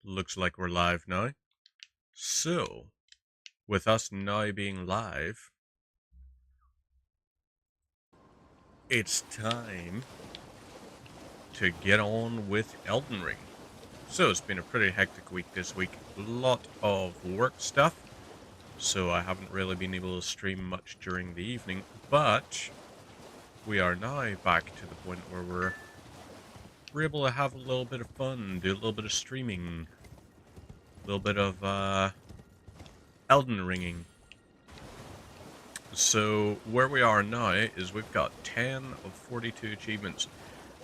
Looks like we're live now. So, with us now being live, it's time to get on with Elden Ring. So, it's been a pretty hectic week this week. A lot of work stuff, so I haven't really been able to stream much during the evening, but we are now back to the point where we're able to have a little bit of fun, do a little bit of streaming, a little bit of Elden Ringing. So where we are now is we've got 10 of 42 achievements.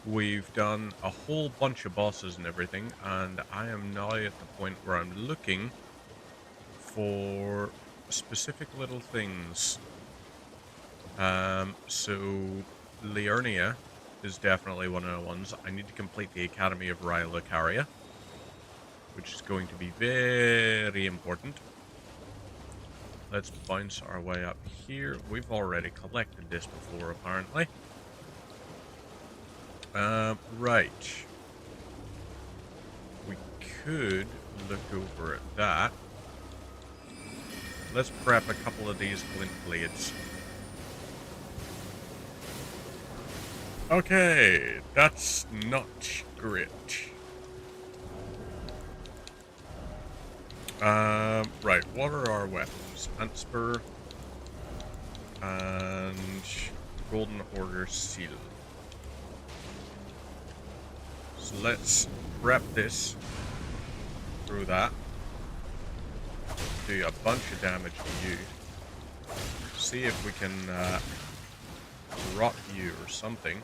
We've done a whole bunch of bosses and everything, and I am now at the point where I'm looking for specific little things. So Liurnia is definitely one of the ones. I need to complete the Academy of Rhylocaria, which is going to be very important. Let's bounce our way up here. We've already collected this before, apparently. Right. We could look over at that. Let's prep a couple of these glint blades. Okay, that's not great. Right, what are our weapons? Antspur and Golden Order Seal. So let's prep this through that. Do a bunch of damage to you. See if we can rot you or something.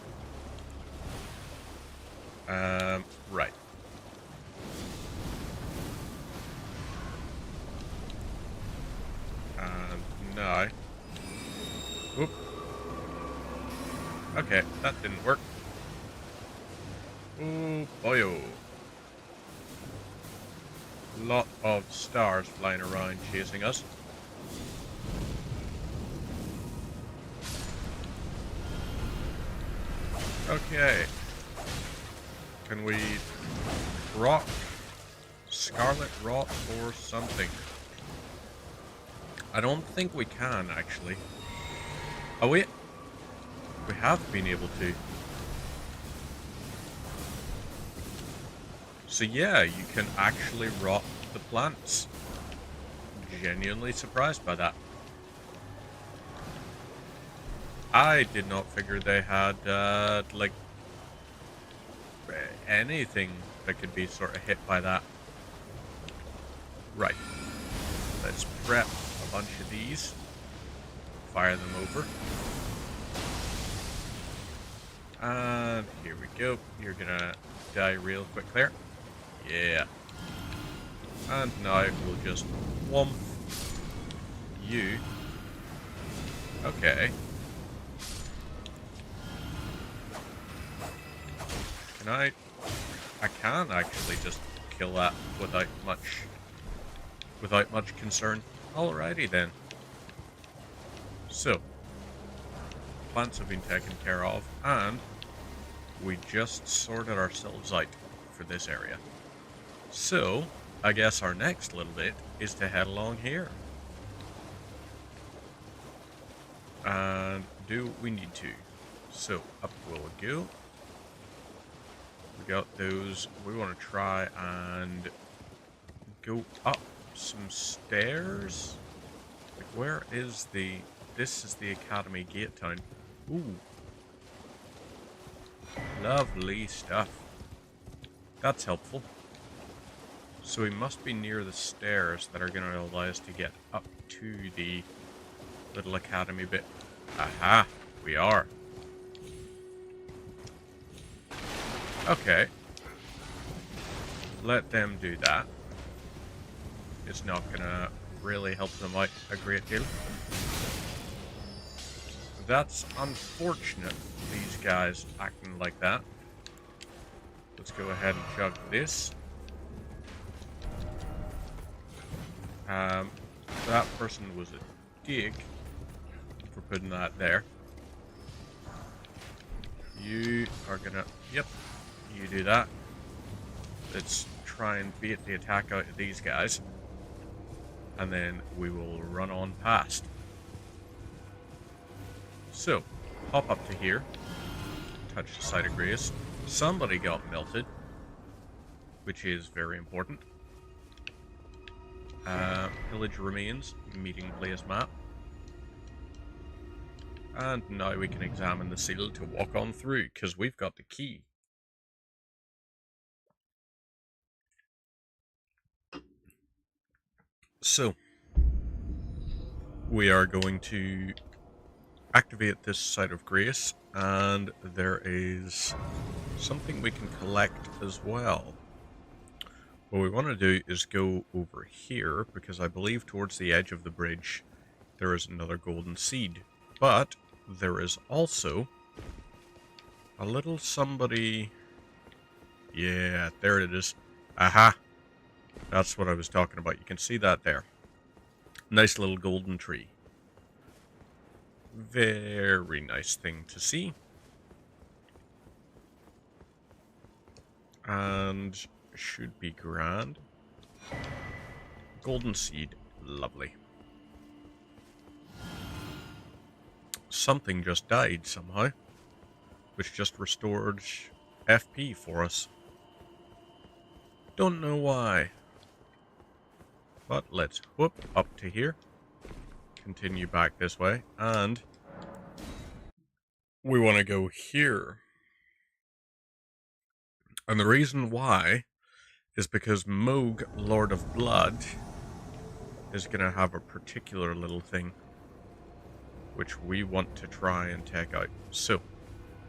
Right. And now. Oop. Okay, that didn't work. Oh boyo. Lot of stars flying around chasing us. Okay. Can we rock Scarlet Rot or something? I don't think we can, actually. Oh wait. We have been able to. So yeah, you can actually rot the plants. Genuinely surprised by that. I did not figure they had, like, anything that could be sort of hit by that. Right. Let's prep a bunch of these. Fire them over. And here we go. You're gonna die real quick there. Yeah. And now we'll just whomp you. Okay. Can I can actually just kill that without much concern. Alrighty then. So, plants have been taken care of, and we just sorted ourselves out for this area. So, I guess our next little bit is to head along here. And do what we need to. So, up we'll go. We got those. We want to try and go up some stairs. Like, where is the... This is the Academy Gate Town. Ooh. Lovely stuff. That's helpful. So we must be near the stairs that are going to allow us to get up to the little academy bit. Aha! We are. Okay. Let them do that. It's not going to really help them out a great deal. That's unfortunate, these guys acting like that. Let's go ahead and chug this. That person was a dig for putting that there. You are gonna... Yep, you do that. Let's try and bait the attack out of these guys. And then we will run on past. So, hop up to here. Touch the site of grace. Somebody got melted, which is very important. Village remains, meeting place map. And now we can examine the seal to walk on through, because we've got the key. So, we are going to activate this site of grace, and there is something we can collect as well. What we want to do is go over here, because I believe towards the edge of the bridge there is another golden seed. But there is also a little somebody... Yeah, there it is. Aha! That's what I was talking about. You can see that there. Nice little golden tree. Very nice thing to see. And should be grand. Golden seed. Lovely. Something just died somehow, which just restored FP for us. Don't know why. But let's whoop up to here. Continue back this way, and we want to go here. And the reason why is because Moog, Lord of Blood, is going to have a particular little thing which we want to try and take out. So,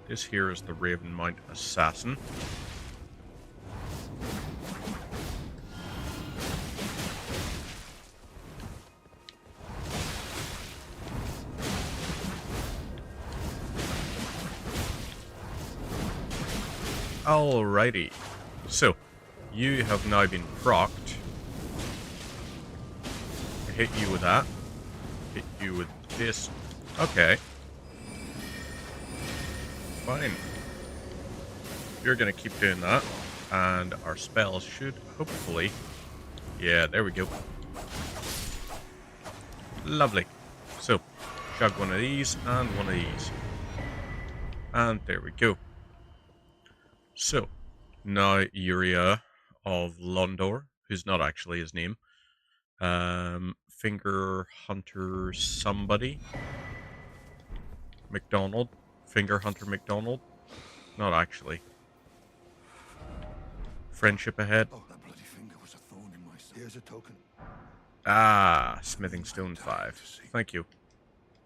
this here is the Ravenmount Assassin. Alrighty, so you have now been procced. Hit you with that. Hit you with this. Okay. Fine. You're gonna keep doing that, and our spells should hopefully... Yeah, there we go. Lovely. So, chug one of these and one of these. And there we go. So, now Uria of Londor, who's not actually his name, Finger Hunter somebody, McDonald, Finger Hunter McDonald, not actually. Friendship ahead. Oh, that bloody finger was a thorn in my side. Here's a token. Ah, Smithing Stone 5. Thank you.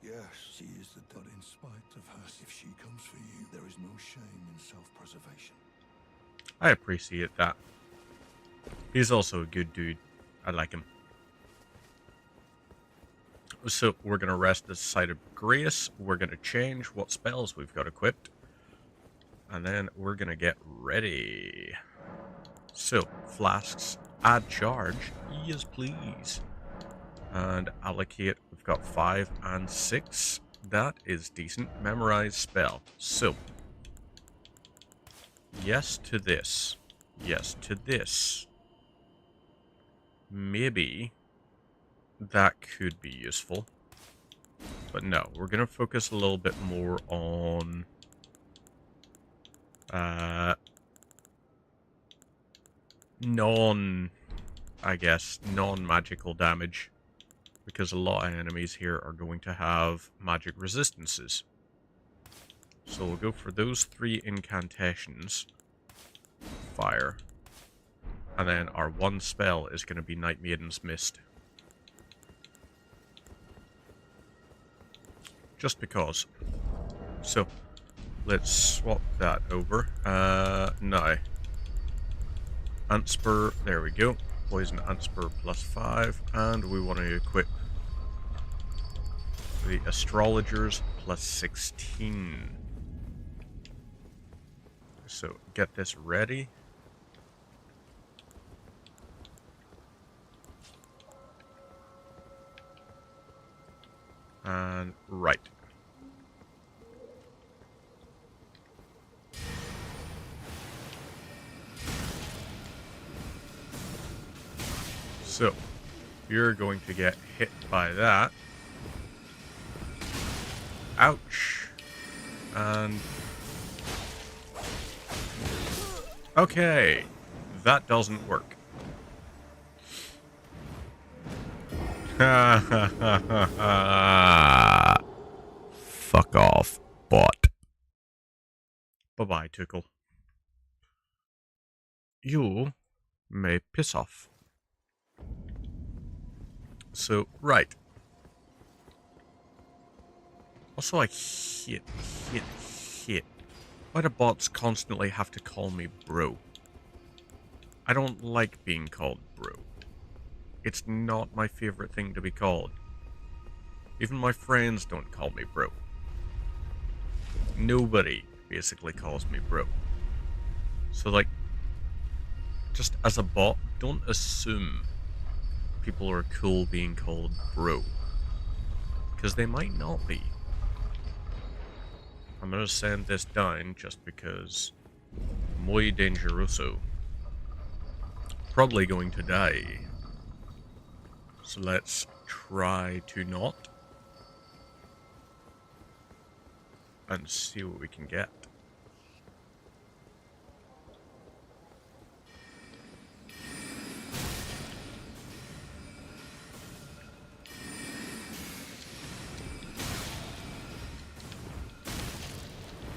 Yes, she is the dot in spite of her. If she comes for you, there is no shame in self-preservation. I appreciate that. He's also a good dude. I like him. So, we're going to rest this site of grace. We're going to change what spells we've got equipped. And then we're going to get ready. So, flasks, add charge. Yes, please. And allocate. We've got 5 and 6. That is decent. Memorize spell. So, yes to this. Yes to this. Maybe that could be useful. But no, we're going to focus a little bit more on non-magical damage. Because a lot of enemies here are going to have magic resistances. So we'll go for those 3 incantations. Fire. And then our one spell is going to be Night Maiden's Mist. Just because. So, let's swap that over. No. Antspur, there we go. Poison Antspur plus 5. And we want to equip the Astrologers plus 16. So, get this ready. And right. So, you're going to get hit by that. Ouch. And... okay. That doesn't work. Ha ha ha ha ha. Fuck off, bot. Bye-bye, Tickle. You may piss off. So, right. Also, I hate. Why do bots constantly have to call me bro? I don't like being called bro. It's not my favorite thing to be called. Even my friends don't call me bro. Nobody basically calls me bro. So, like, just as a bot, don't assume people are cool being called bro. Because they might not be. I'm gonna send this down just because muy dangeroso. Probably going to die. So let's try to not. And see what we can get.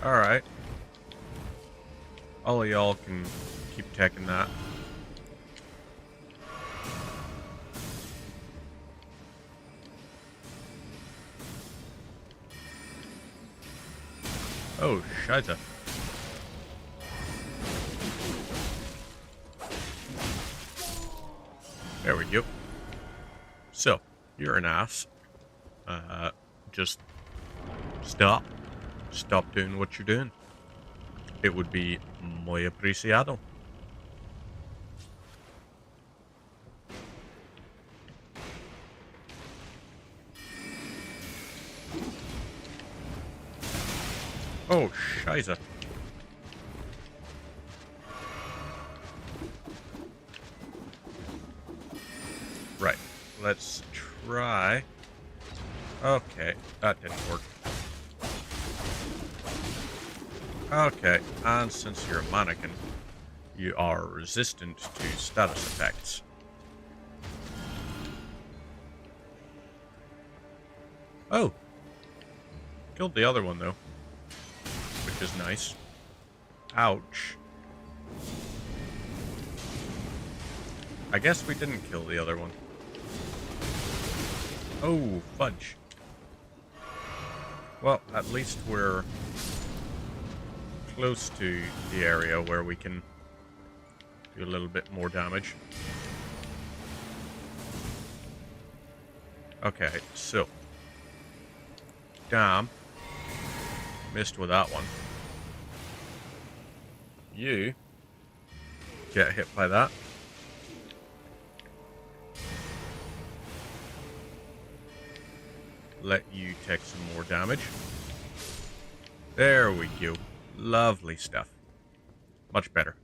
Alright. All of y'all can keep taking that. Oh, scheisse. There we go. So, you're an ass. Just stop. Stop doing what you're doing. It would be muy apreciado. Oh, scheisse. Right. Let's try. Okay, that didn't work. Okay, and since you're a mannequin, you are resistant to status effects. Oh! Killed the other one, though. Which is nice. Ouch. I guess we didn't kill the other one. Oh, fudge. Well, at least we're close to the area where we can do a little bit more damage. Okay, so. Damn. Missed with that one. You get hit by that. Let you take some more damage. There we go. Lovely stuff. Much better.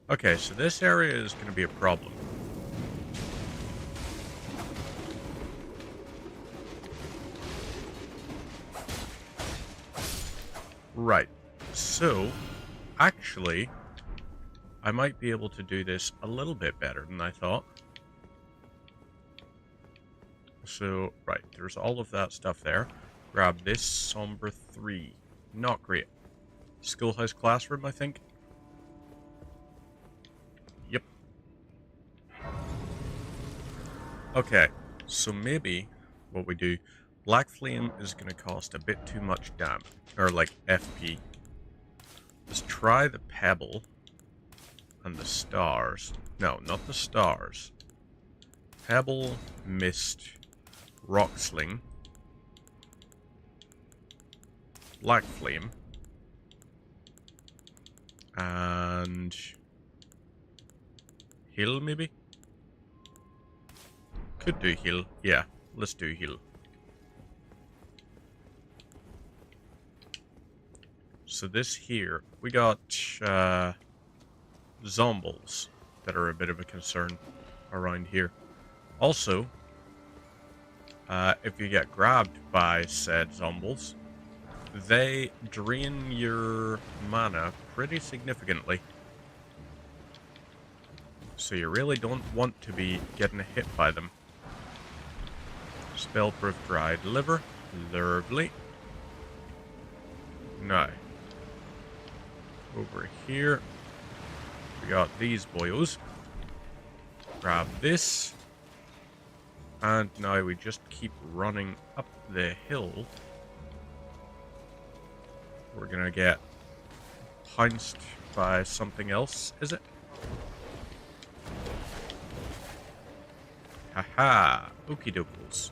Okay, so this area is going to be a problem. Right. So, actually, I might be able to do this a little bit better than I thought. So, right, there's all of that stuff there. Grab this Somber 3. Not great. Schoolhouse classroom, I think. Yep. Okay, so maybe what we do... Black Flame is going to cost a bit too much damage. Or, like, FP. Let's try the Pebble. And the Stars. No, not the Stars. Pebble, Mist, Rock Sling, Black Flame, and Heal, maybe? Could do Heal. Yeah, let's do Heal. So this here, we got zombies that are a bit of a concern. around here. Also, if you get grabbed by said zombies, they drain your mana pretty significantly. So you really don't want to be getting hit by them. Spellproof dried liver. Lovely. Now, over here, we got these boyos. Grab this. And now we just keep running up the hill. We're gonna get pounced by something else, is it? Haha, okie dokes.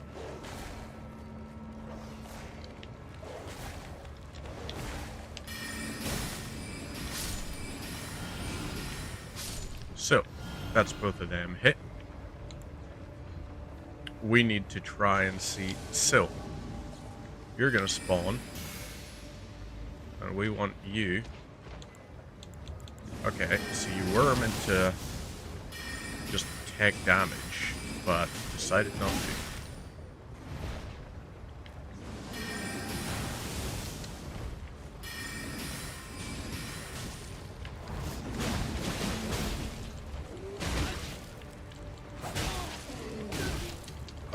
So, that's both of them hit. We need to try and see. So, you're gonna spawn. And we want you. Okay, so you were meant to just take damage, but decided not to.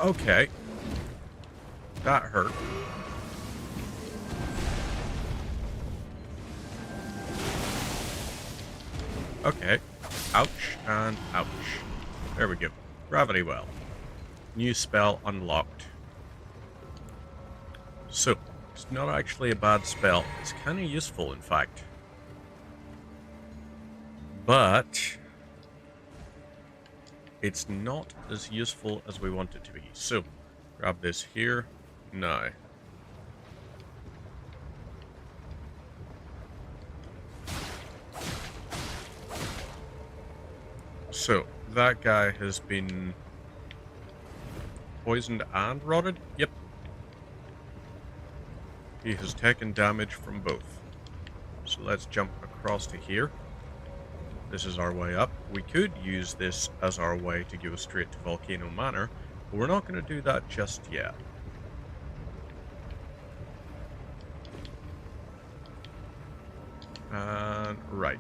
Okay. That hurt. Okay. Ouch and ouch. There we go. Gravity Well. New spell unlocked. So, it's not actually a bad spell. It's kind of useful, in fact. But it's not as useful as we want it to be. So, grab this here. Now. So, that guy has been poisoned and rotted? Yep. He has taken damage from both. So let's jump across to here. This is our way up. We could use this as our way to go straight to Volcano Manor, but we're not going to do that just yet. And right.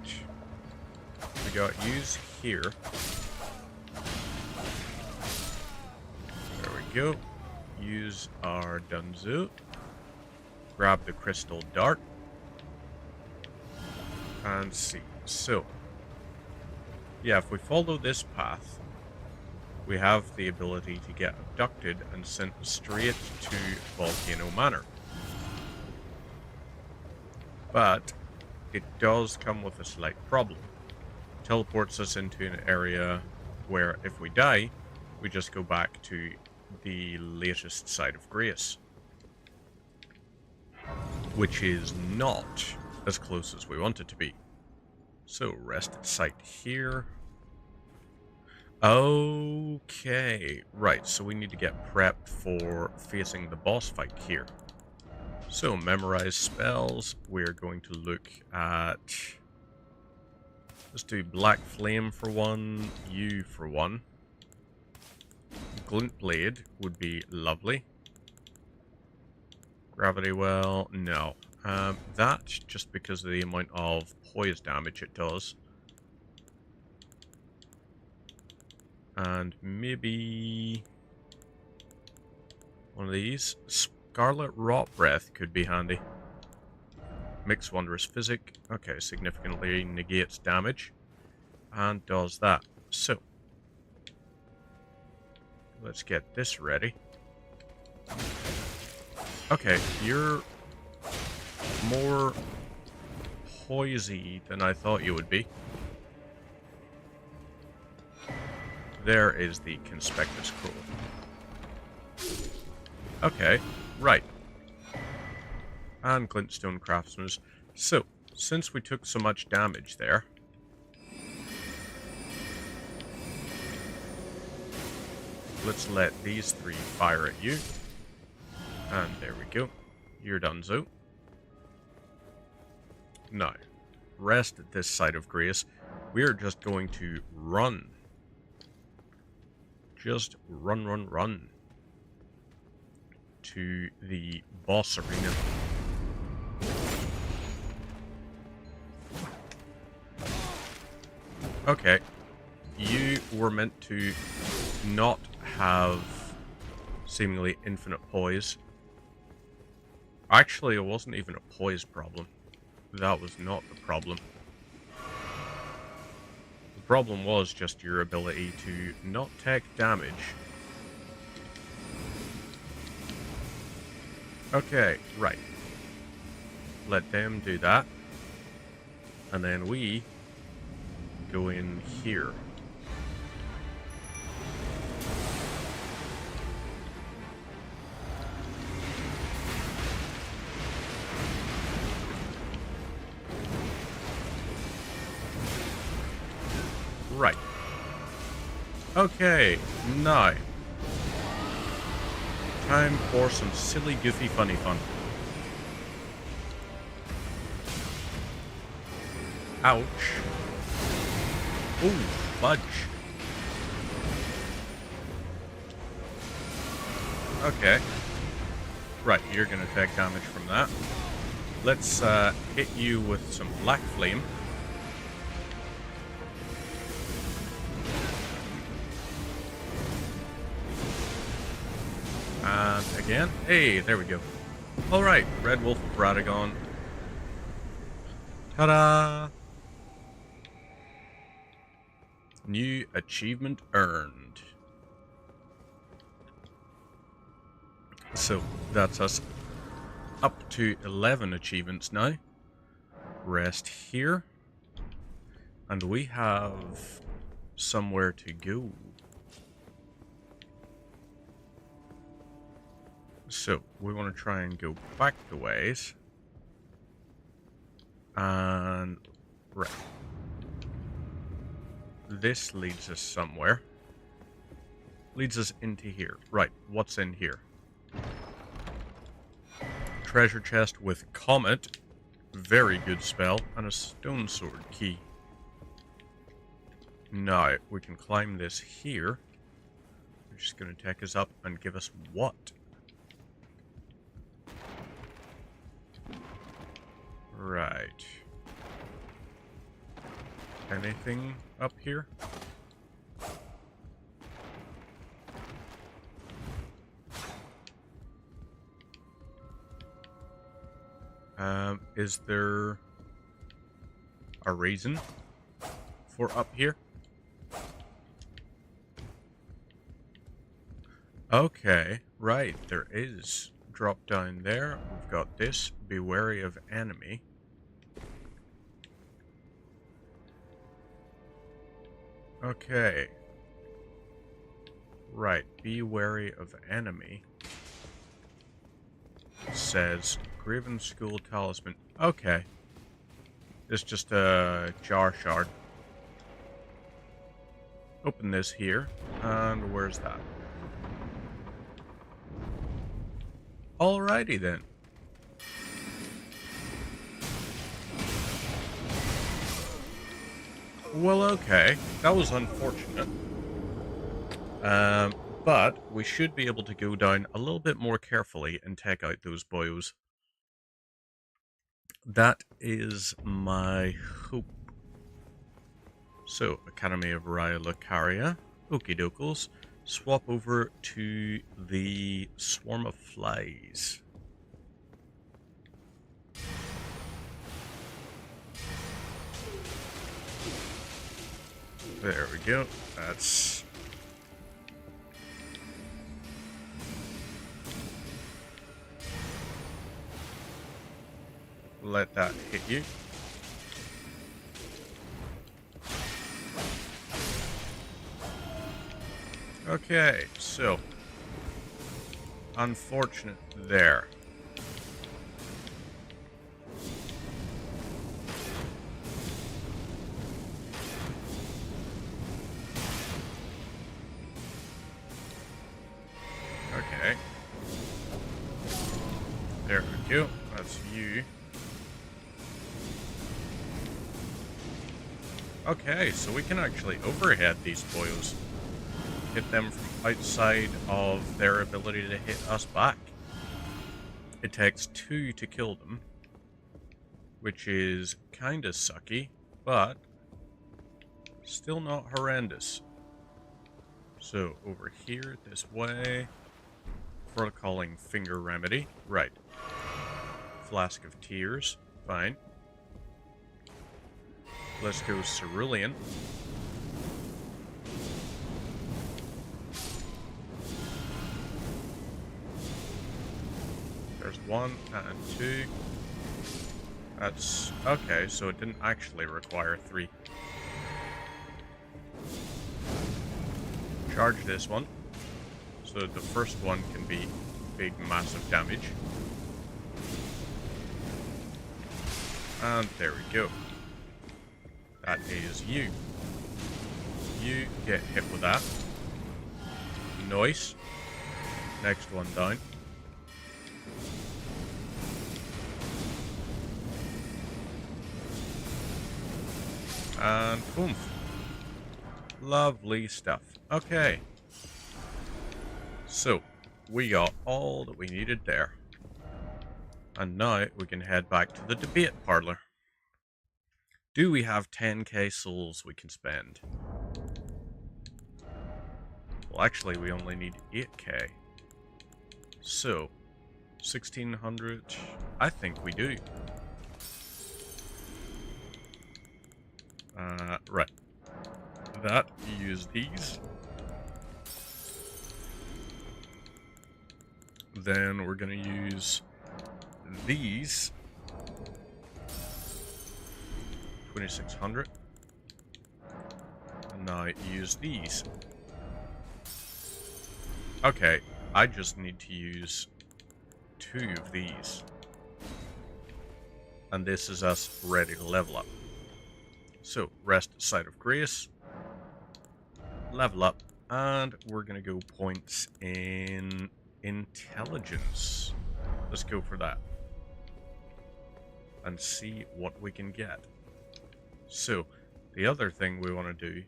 We got use here. There we go. Use our Dunzo. Grab the crystal dart. And see. So, yeah, if we follow this path, we have the ability to get abducted and sent straight to Volcano Manor. But it does come with a slight problem. Teleports us into an area where if we die, we just go back to the latest site of grace. Which is not as close as we want it to be. So, rest at site here. Okay, right, so we need to get prepped for facing the boss fight here. So, memorize spells. We're going to look at... Let's do Black Flame for one, you for one. Glint Blade would be lovely. Gravity Well, no. That's just because of the amount of poise damage it does. And maybe one of these. Scarlet Rot Breath could be handy. Mix Wondrous Physic. Okay, significantly negates damage. And does that. So, let's get this ready. Okay, you're more poisey than I thought you would be. There is the Conspectus Scroll. Okay, right. And Glintstone Craftsman's. So, since we took so much damage there, let's let these three fire at you. And there we go. You're donezo. Now, rest at this site of grace. We're just going to run just run, run, run to the boss arena. Okay, you were meant to not have seemingly infinite poise. Actually, it wasn't even a poise problem. That was not the problem. The problem was just your ability to not take damage. Okay, right. Let them do that. And then we go in here. Right. Okay, now. Time for some silly, goofy, funny fun. Ouch. Ooh, fudge. Okay. Right, you're gonna take damage from that. Let's hit you with some black flame. And again. Hey, there we go. Alright, Red Wolf of Radagon. Ta-da! New achievement earned. So, that's us up to 11 achievements now. Rest here. And we have somewhere to go. So, we want to try and go back the ways. And... right. This leads us somewhere. Leads us into here. Right, what's in here? Treasure chest with Comet. Very good spell. And a stone sword key. Now, we can climb this here. Which is going to take us up and give us what? Right. Anything up here? Is there a reason for up here? Okay, right, there is. Drop down there. We've got this. Be wary of enemy. Okay. Right, be wary of enemy. Says Graven School Talisman. Okay. It's just a jar shard. Open this here. And where's that? Alrighty then. Well, okay. That was unfortunate. But we should be able to go down a little bit more carefully and take out those boyos. That is my hope. So, Academy of Raya Lucaria. Okie dokes. Swap over to the Swarm of Flies. There we go. That's... let that hit you. Okay, so unfortunate there. Okay. There we go. That's you. Okay, so we can actually overhead these boils. hit them from outside of their ability to hit us back. It takes 2 to kill them, which is kinda sucky, but still not horrendous. So, over here, this way. For calling Finger Remedy. Right. Flask of Tears. Fine. Let's go Cerulean. There's 1 and 2. That's... okay, so it didn't actually require 3. Charge this one. So the first one can be big, massive damage. And there we go. That is you. You get hit with that. Nice. Next one down. And boom. Lovely stuff. Okay. So, we got all that we needed there. And now we can head back to the debate parlor. Do we have 10k souls we can spend? Well, actually, we only need 8k. So, 1600. I think we do. Right. That, use these. Then we're going to use these. 2600. And now use these. Okay, I just need to use 2 of these. And this is us ready to level up. So, rest Site of Grace. Level up. And we're going to go points in intelligence. Let's go for that. And see what we can get. So, the other thing we want to do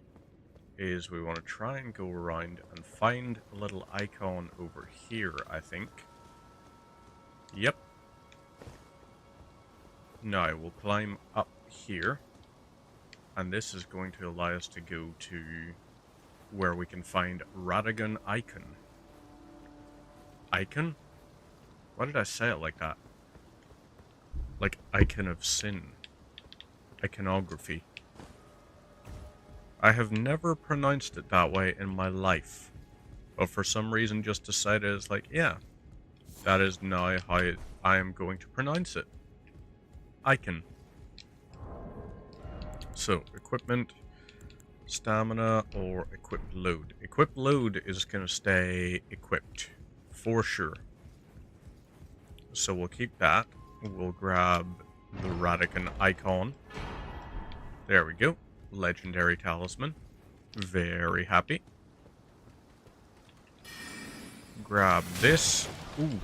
is we want to try and go around and find a little icon over here, I think. Yep. Now, we'll climb up here. And this is going to allow us to go to where we can find Radagon Icon. Icon? Why did I say it like that? Like Icon of Sin. Iconography. I have never pronounced it that way in my life. But for some reason just decided it's like, yeah, that is now how I am going to pronounce it. Icon. So, equipment, stamina, or equipped load. Equipped load is going to stay equipped, for sure. So we'll keep that. We'll grab the Radagon icon. There we go. Legendary talisman. Very happy. Grab this. Ooh.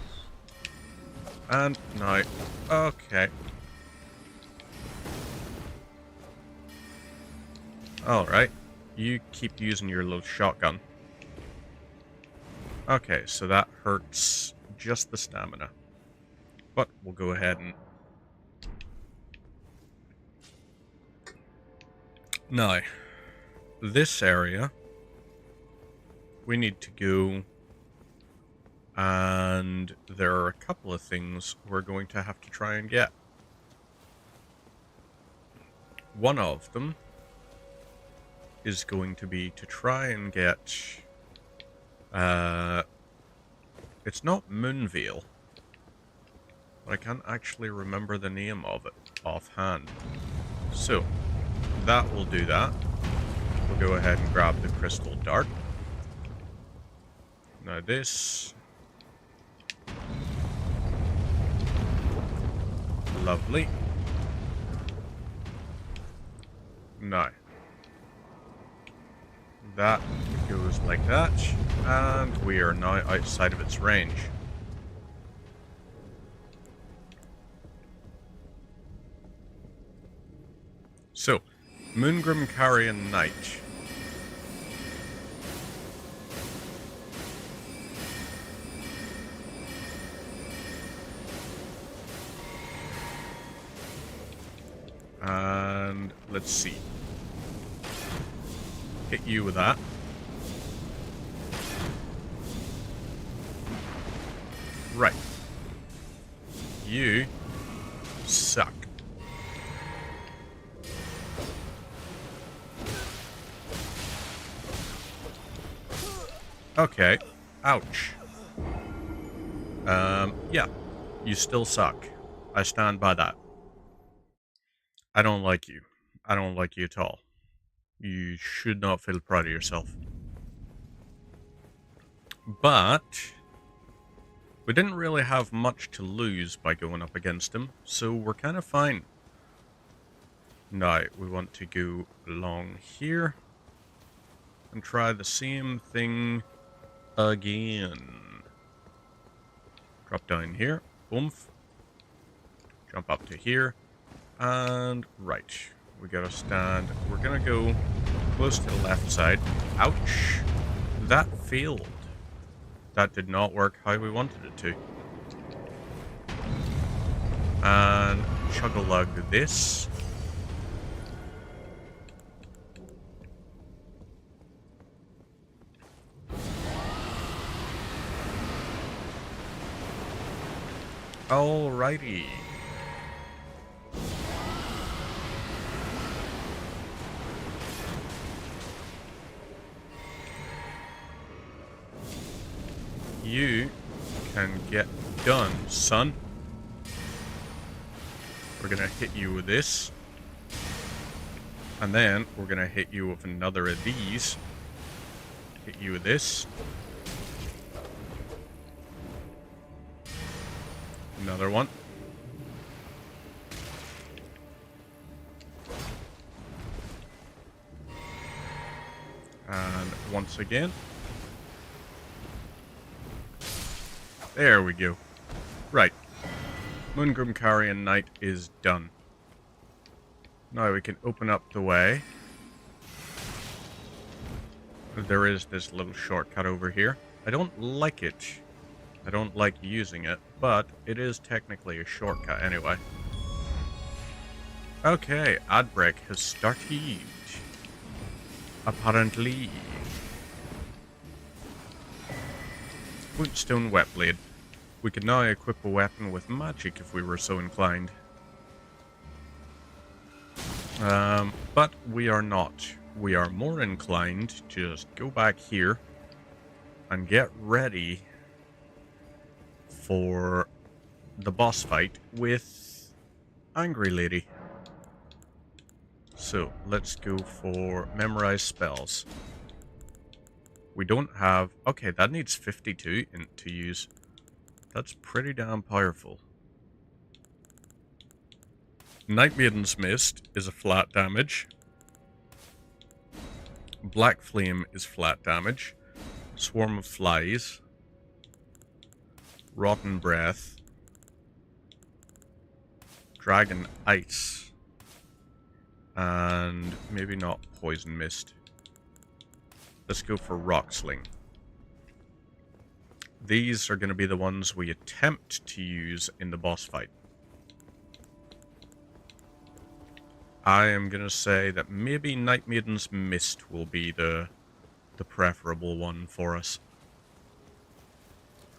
And now, okay. Alright. You keep using your little shotgun. Okay, so that hurts just the stamina. But we'll go ahead and... Now, this area, we need to go, and there are a couple of things we're going to have to try and get. One of them is going to be to try and get, it's not Moonveil, but I can't actually remember the name of it offhand. So, that will do that. We'll go ahead and grab the crystal dart. Now this. Lovely. Now. That goes like that. And we are now outside of its range. So, Moongrim Carrion Knight. And let's see. Hit you with that. Right. You suck. Okay. Ouch. Yeah. You still suck. I stand by that. I don't like you. I don't like you at all. You should not feel proud of yourself. But we didn't really have much to lose by going up against him, so we're kind of fine. Now, we want to go along here and try the same thing again. Drop down here. Oomph. Jump up to here. And right. We gotta stand. We're gonna go close to the left side. Ouch. That failed. That did not work how we wanted it to. And chug-a-lug this. Alrighty. You can get done, son. We're gonna hit you with this. And then we're gonna hit you with another of these. Hit you with this. Another one. And once again. There we go. Right. Moongrim Carrion Knight is done. Now we can open up the way. There is this little shortcut over here. I don't like it. I don't like using it, but it is technically a shortcut anyway. Okay, ad break has started. Apparently. Flintstone Wetblade. We could now equip a weapon with magic if we were so inclined. But we are not. We are more inclined to just go back here and get ready for the boss fight with Angry Lady. So, let's go for memorize spells. We don't have... Okay, that needs 52 to use. That's pretty damn powerful. Night Maiden's Mist is a flat damage. Black Flame is flat damage. Swarm of Flies. Rotten Breath. Dragon Ice. And maybe not Poison Mist. Let's go for Rock Sling. These are going to be the ones we attempt to use in the boss fight. I am going to say that maybe Night Maiden's Mist will be the preferable one for us.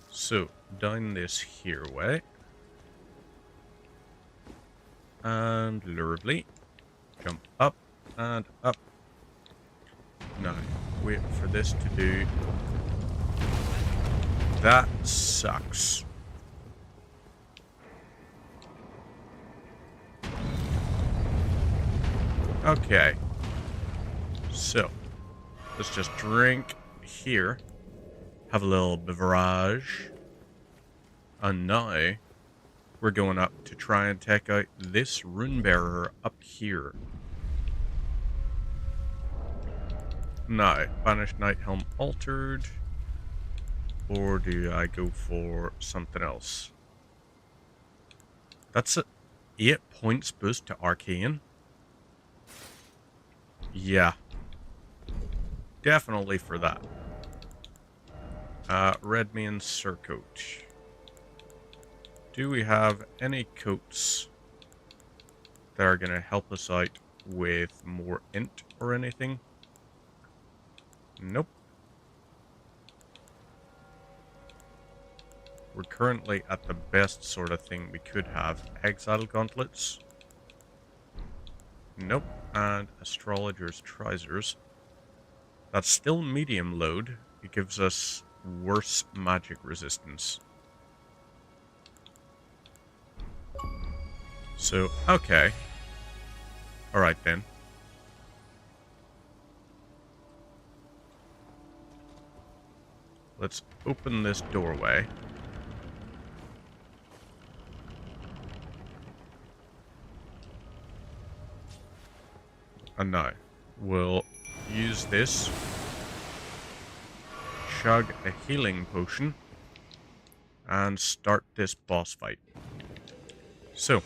So, down this here way. And lurably. Jump up and up. Now, wait for this to do. That sucks. Okay. So, let's just drink here. Have a little beverage. And now, we're going up to try and take out this rune bearer up here. Now, Banished Night Helm altered. Or do I go for something else? That's a 8 points boost to Arcane. Yeah. Definitely for that. Red Mane Surcoat. Do we have any coats that are going to help us out with more int or anything. Nope. We're currently at the best sort of thing we could have. Exile gauntlets. Nope. And astrologer's trousers. That's still medium load. It gives us worse magic resistance. So, okay. Alright then. Let's open this doorway. And now, we'll use this. Chug a healing potion. And start this boss fight. So.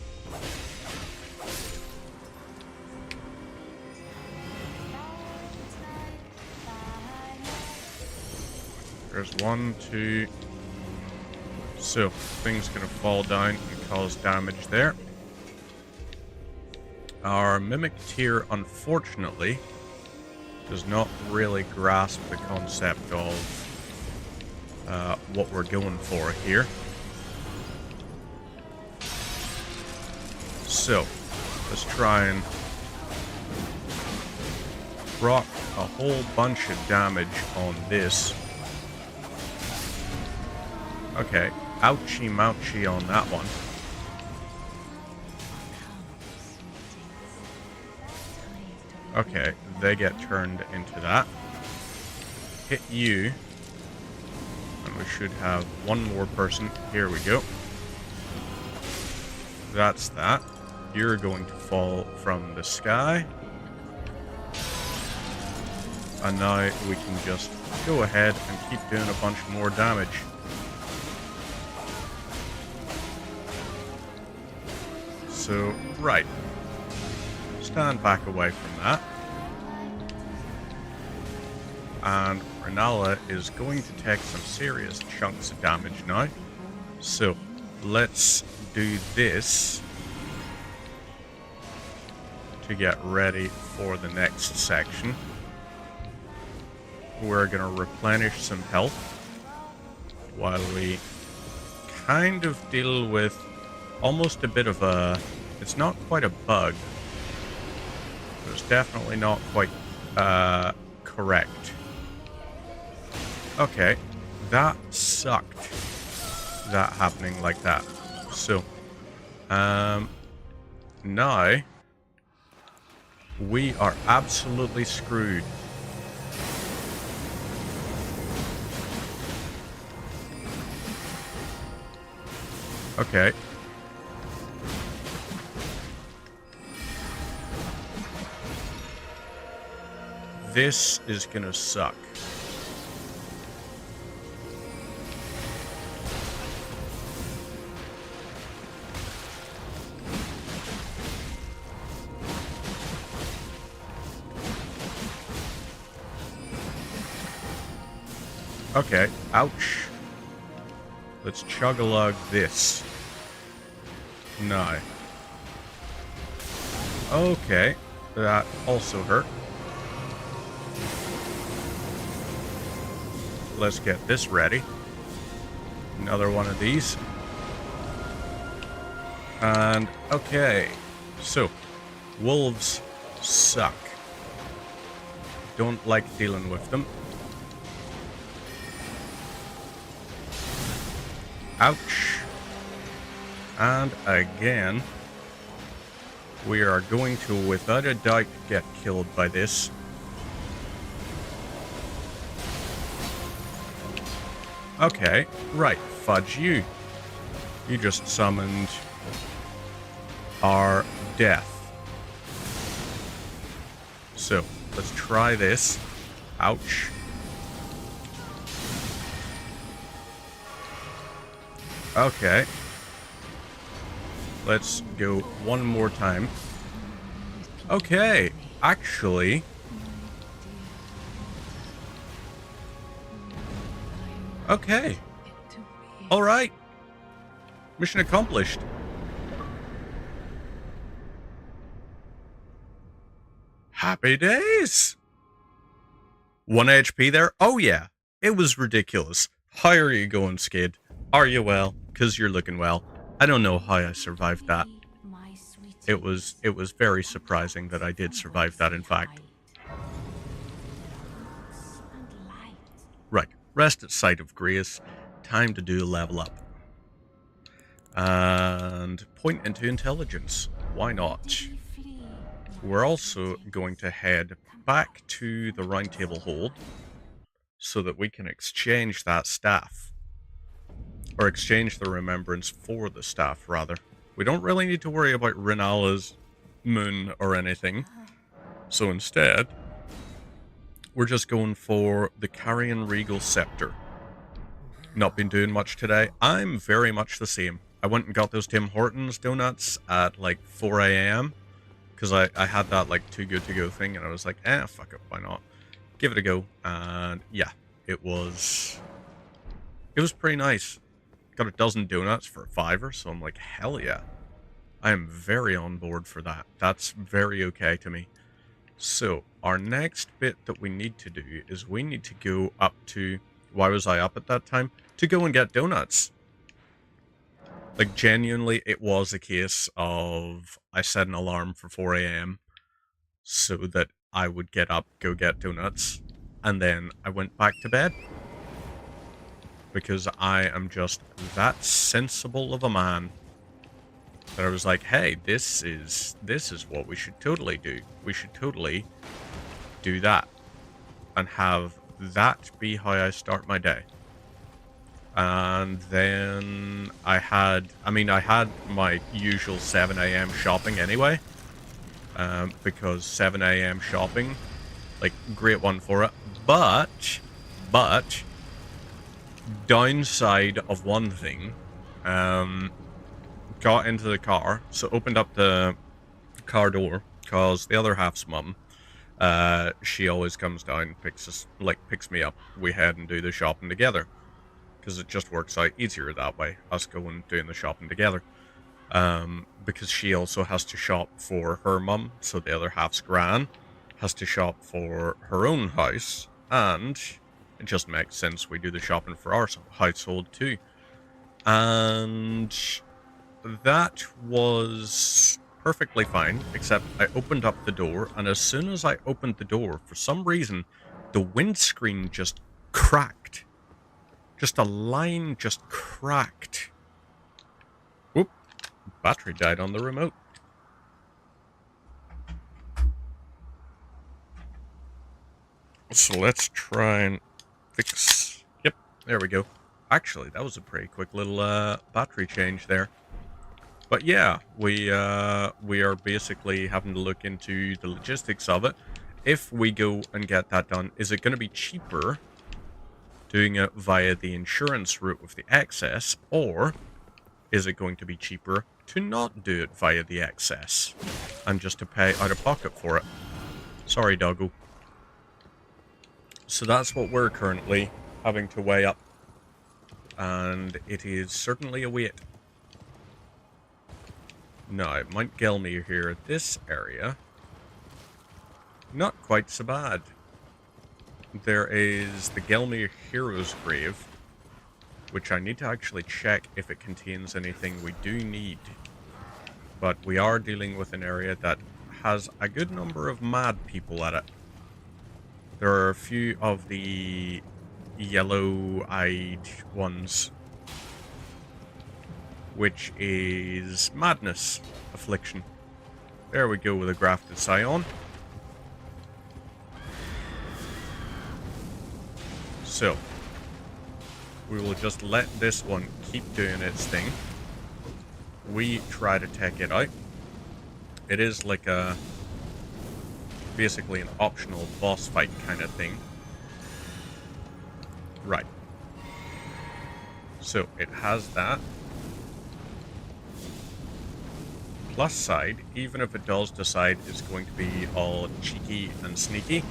There's 1, 2. So, thing's gonna fall down and cause damage there. Our Mimic Tier, unfortunately, does not really grasp the concept of what we're going for here. So, let's try and proc a whole bunch of damage on this. Okay, ouchie mouchie on that one. Okay, they get turned into that. Hit you. And we should have one more person. Here we go. That's that. You're going to fall from the sky. And now we can just go ahead and keep doing a bunch more damage. So, right. Stand back away from that. And Renala is going to take some serious chunks of damage now. So, let's do this to get ready for the next section. We're going to replenish some health while we kind of deal with almost a bit of a... It's not quite a bug. It's definitely not quite correct. Okay, that sucked. That happening like that. So, now we are absolutely screwed. Okay. This is gonna suck. Okay, ouch. Let's chug-a-lug this. No. Okay, that also hurt. Let's get this ready. Another one of these. And, okay. So, wolves suck. Don't like dealing with them. Ouch. And again, we are going to, without a doubt, get killed by this. Okay, right, fudge you. You just summoned our death. So, let's try this. Ouch. Okay. Let's go one more time. Okay, actually... Okay. Alright. Mission accomplished. Happy days! 1 HP there? Oh yeah, it was ridiculous. How are you going, Skid? Are you well? Because you're looking well. I don't know how I survived that. It was very surprising that I did survive that, in fact. Right, rest at sight of grace. Time to do a level up. And point into intelligence. Why not? We're also going to head back to the Round Table Hold so that we can exchange that staff. Or exchange the remembrance for the staff, rather. We don't really need to worry about Renala's moon or anything. So instead, we're just going for the Carrion Regal Scepter. Not been doing much today. I'm very much the same. I went and got those Tim Hortons donuts at like 4 a.m. because I had that like too good to go thing, and I was like, fuck it, why not? Give it a go. And yeah, it was pretty nice. Got a dozen donuts for $5, so I'm like, hell yeah. I am very on board for that. That's very okay to me. So, our next bit that we need to do is we need to go up to... Why was I up at that time? To go and get donuts. Like, genuinely, it was a case of... I set an alarm for 4 a.m. so that I would get up, go get donuts, and then I went back to bed. Because I am just that sensible of a man that I was like, hey, this is what we should totally do. We should totally do that and have that be how I start my day. And then I had my usual 7 a.m. shopping anyway, because 7 a.m. shopping, like, great one for it. But downside of one thing, got into the car, so opened up the car door, cause the other half's mum, she always comes down, picks me up, we head and do the shopping together, because it just works out easier that way, us going doing the shopping together, because she also has to shop for her mum, so the other half's gran has to shop for her own house, and it just makes sense we do the shopping for our household too. And that was perfectly fine, except I opened up the door, and as soon as I opened the door, for some reason, the windscreen just cracked. Just a line just cracked. Whoop. Battery died on the remote. So let's try and fix... Yep, there we go. Actually, that was a pretty quick little battery change there. But yeah, we are basically having to look into the logistics of it. If we go and get that done, is it going to be cheaper doing it via the insurance route with the excess, or is it going to be cheaper to not do it via the excess and just to pay out of pocket for it? Sorry, doggo. So that's what we're currently having to weigh up, and it is certainly a wait. Now, Mount Gelmir here, this area, not quite so bad. There is the Gelmir Hero's Grave, which I need to actually check if it contains anything we do need. But we are dealing with an area that has a good number of mad people at it. There are a few of the yellow-eyed ones, which is madness affliction. There we go with a grafted scion. So, we will just let this one keep doing its thing. We try to take it out. It is like a... basically an optional boss fight kind of thing. Right. So, it has that. Plus side, even if it does decide it's going to be all cheeky and sneaky,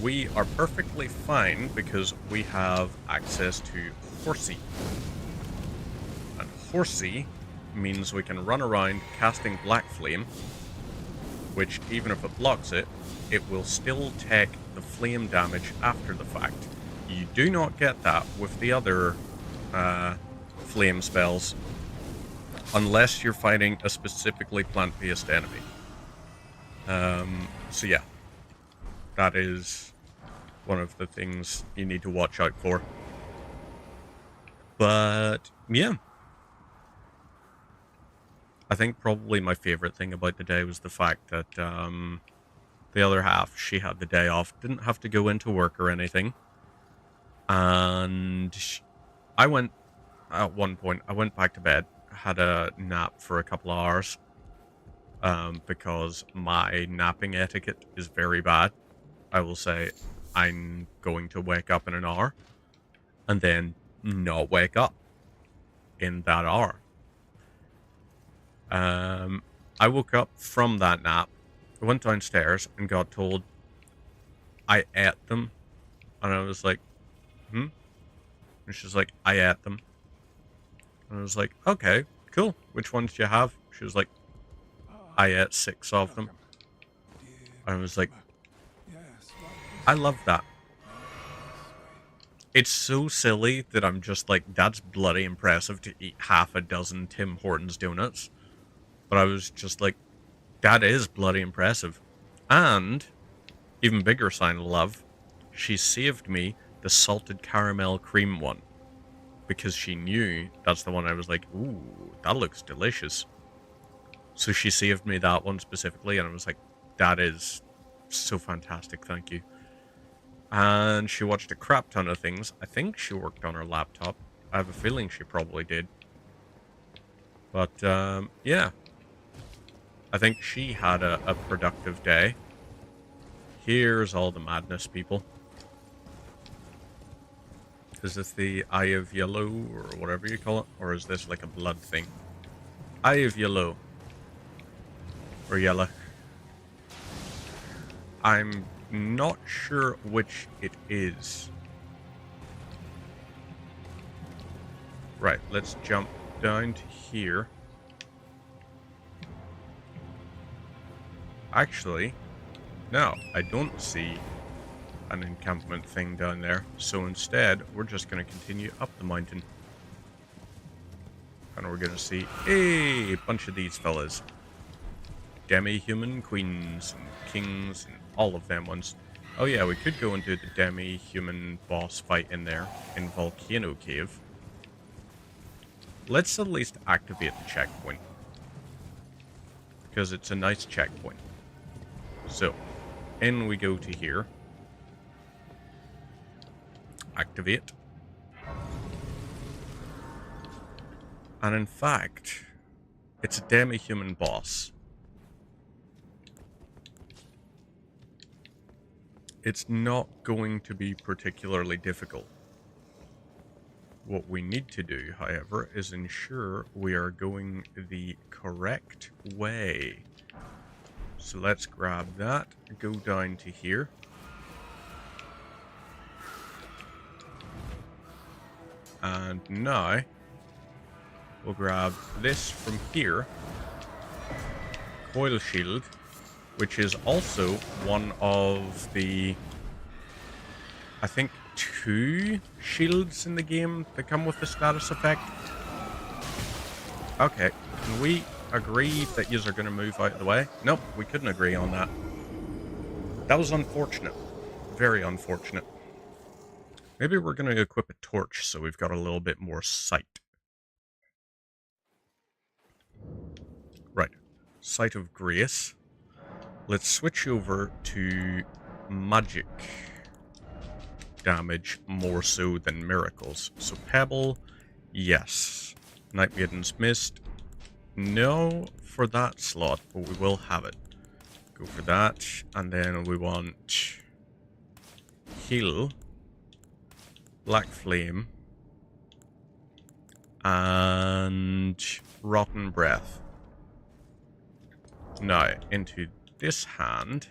we are perfectly fine because we have access to Horsey. And Horsey means we can run around casting Black Flame which even if it blocks it, it will still take the flame damage after the fact. You do not get that with the other flame spells, unless you're fighting a specifically plant-based enemy. So yeah, that is one of the things you need to watch out for. But yeah, I think probably my favorite thing about the day was the fact that the other half, she had the day off, didn't have to go into work or anything. And I went, at one point, I went back to bed, had a nap for a couple of hours, because my napping etiquette is very bad. I will say I'm going to wake up in an hour and then not wake up in that hour. I woke up from that nap, went downstairs and got told I ate them. And I was like, And she's like, I ate them. And I was like, okay, cool. Which ones do you have? She was like, I ate 6 of them. I was like, I love that. It's so silly that I'm just like, that's bloody impressive to eat half a dozen Tim Hortons donuts. But I was just like, that is bloody impressive. And, even bigger sign of love, she saved me the salted caramel cream one. Because she knew that's the one I was like, ooh, that looks delicious. So she saved me that one specifically, and I was like, that is so fantastic, thank you. And she watched a crap ton of things. I think she worked on her laptop. I have a feeling she probably did. But, yeah. I think she had a productive day. Here's all the madness, people. Is this the Eye of Yellow, or whatever you call it? Or is this like a blood thing? Eye of Yellow. Or Yellow. I'm not sure which it is. Right, let's jump down to here. Actually, no, I don't see an encampment thing down there. So instead, we're just going to continue up the mountain. And we're going to see a bunch of these fellas. Demi-human queens and kings and all of them ones. Oh yeah, we could go and do the demi-human boss fight in there, in Volcano Cave. Let's at least activate the checkpoint. Because it's a nice checkpoint. So, in we go to here. Activate. And in fact, it's a demi-human boss. It's not going to be particularly difficult. What we need to do, however, is ensure we are going the correct way. So let's grab that, go down to here. And now, we'll grab this from here. Coil shield, which is also one of the, I think, 2 shields in the game that come with the status effect. Okay, can we agree that yous are going to move out of the way? Nope, we couldn't agree on that. That was unfortunate. Very unfortunate. Maybe we're going to equip a torch so we've got a little bit more sight. Right. Sight of Grace. Let's switch over to magic damage more so than miracles. So Pebble, yes. Night Maiden's Mist, no for that slot, but we will have it. Go for that, and then we want Heal, Black Flame, and Rotten Breath. Now, into this hand,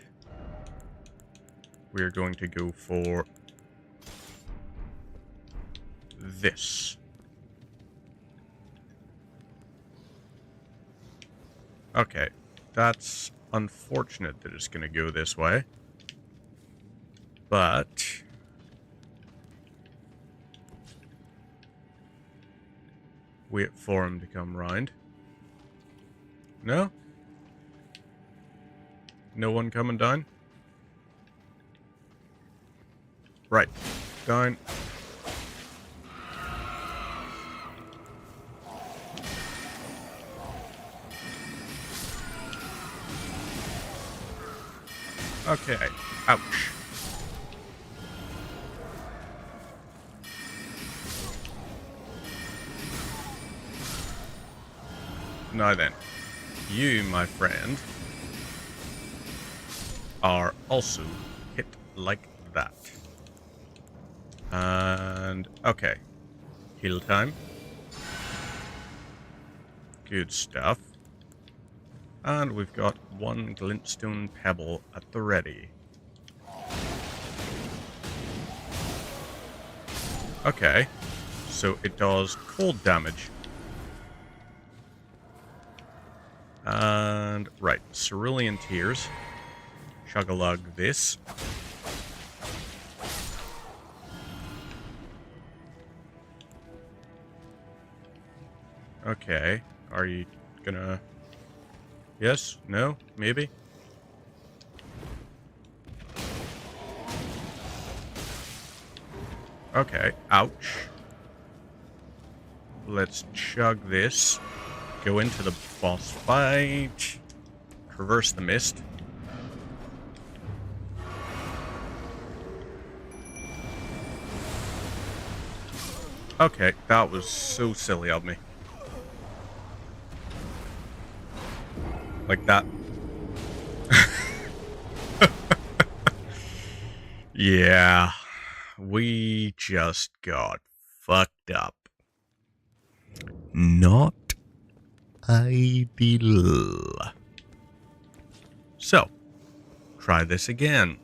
we're going to go for this. Okay, that's unfortunate that it's going to go this way. But wait for him to come round. No? No one coming down? Right. Down. Okay. Ouch. Now then, you, my friend, are also hit like that. And, okay. Heal time. Good stuff. And we've got one glintstone pebble at the ready. Okay. So it does cold damage. And, right, Cerulean Tears. Chug-a-lug this. Okay, are you gonna... Yes? No? Maybe? Okay, ouch. Let's chug this. Go into the boss fight. Traverse the mist. Okay, that was so silly of me. Like that. Yeah. We just got fucked up. Not ideal. So, try this again.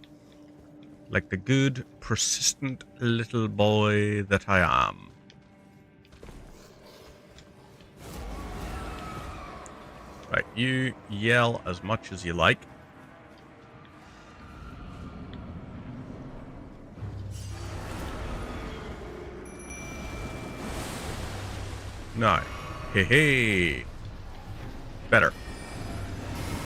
Like the good, persistent little boy that I am. Right, you yell as much as you like. No. Hey, hey. Better.